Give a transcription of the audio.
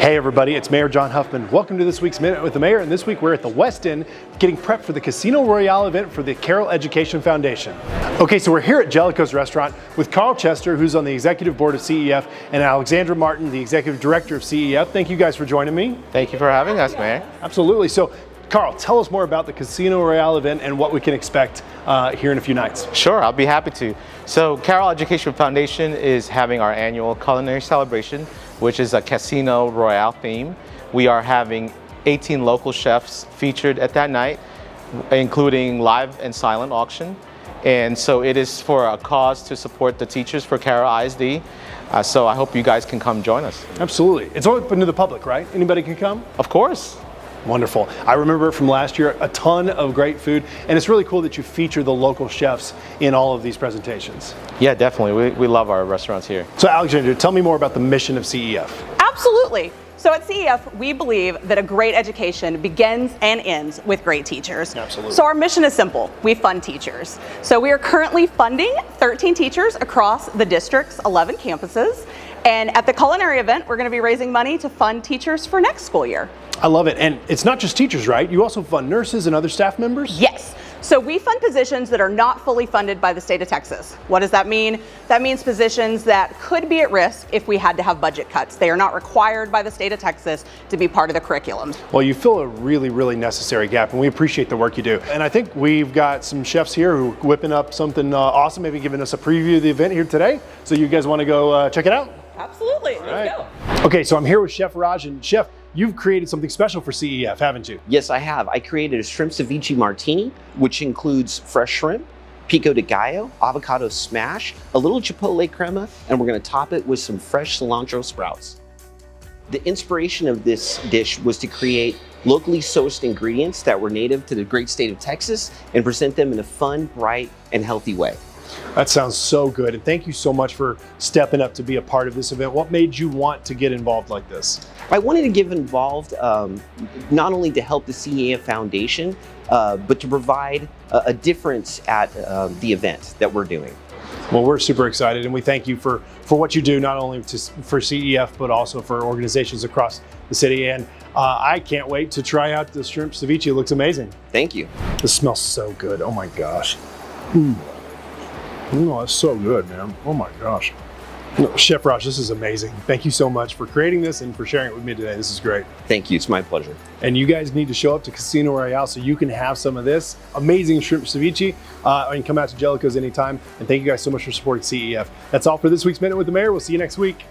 Hey everybody, it's Mayor John Huffman. Welcome to this week's Minute with the Mayor, and this week we're at the Westin getting prepped for the Casino Royale event for the Carroll Education Foundation. Okay, so we're here at Jellicoe's restaurant with Carl Chester, who's on the executive board of CEF, and Alexandra Martin, the executive director of CEF. Thank you guys for joining me. Thank you for having us, Mayor. Absolutely. So, Karl, tell us more about the Casino Royale event and what we can expect here in a few nights. Sure, I'll be happy to. So Carroll Education Foundation is having our annual culinary celebration, which is a Casino Royale theme. We are having 18 local chefs featured at that night, including live and silent auction. And so it is for a cause to support the teachers for Carroll ISD. So I hope you guys can come join us. Absolutely. It's open to the public, right? Anybody can come? Of course. Wonderful. I remember from last year, a ton of great food, and it's really cool that you feature the local chefs in all of these presentations. Yeah, definitely. We love our restaurants here. So Alexandra, tell me more about the mission of CEF. Absolutely. So at CEF, we believe that a great education begins and ends with great teachers. Absolutely. So our mission is simple. We fund teachers. So we are currently funding 13 teachers across the district's 11 campuses. And at the culinary event, we're going to be raising money to fund teachers for next school year. I love it. And it's not just teachers, right? You also fund nurses and other staff members? Yes. So we fund positions that are not fully funded by the state of Texas. What does that mean? That means positions that could be at risk if we had to have budget cuts. They are not required by the state of Texas to be part of the curriculum. Well, you fill a really, really necessary gap, and we appreciate the work you do. And I think we've got some chefs here who are whipping up something awesome, maybe giving us a preview of the event here today. So you guys want to go check it out? Absolutely. Let's go. Okay, so I'm here with Chef Raj, and Chef, you've created something special for CEF, haven't you? Yes, I have. I created a shrimp ceviche martini, which includes fresh shrimp, pico de gallo, avocado smash, a little chipotle crema, and we're going to top it with some fresh cilantro sprouts. The inspiration of this dish was to create locally sourced ingredients that were native to the great state of Texas and present them in a fun, bright, and healthy way. That sounds so good, and thank you so much for stepping up to be a part of this event. What made you want to get involved like this? I wanted to get involved not only to help the CEF Foundation, but to provide a difference at the event that we're doing. Well, we're super excited, and we thank you for what you do, not only for CEF, but also for organizations across the city. And I can't wait to try out the shrimp ceviche. It looks amazing. Thank you. This smells so good. Oh my gosh. Oh, that's so good, man. Oh my gosh. No, Chef Raj, this is amazing. Thank you so much for creating this and for sharing it with me today. This is great. Thank you. It's my pleasure. And you guys need to show up to Casino Royale so you can have some of this amazing shrimp ceviche and come out to Jellicoe's anytime. And thank you guys so much for supporting CEF. That's all for this week's Minute with the Mayor. We'll see you next week.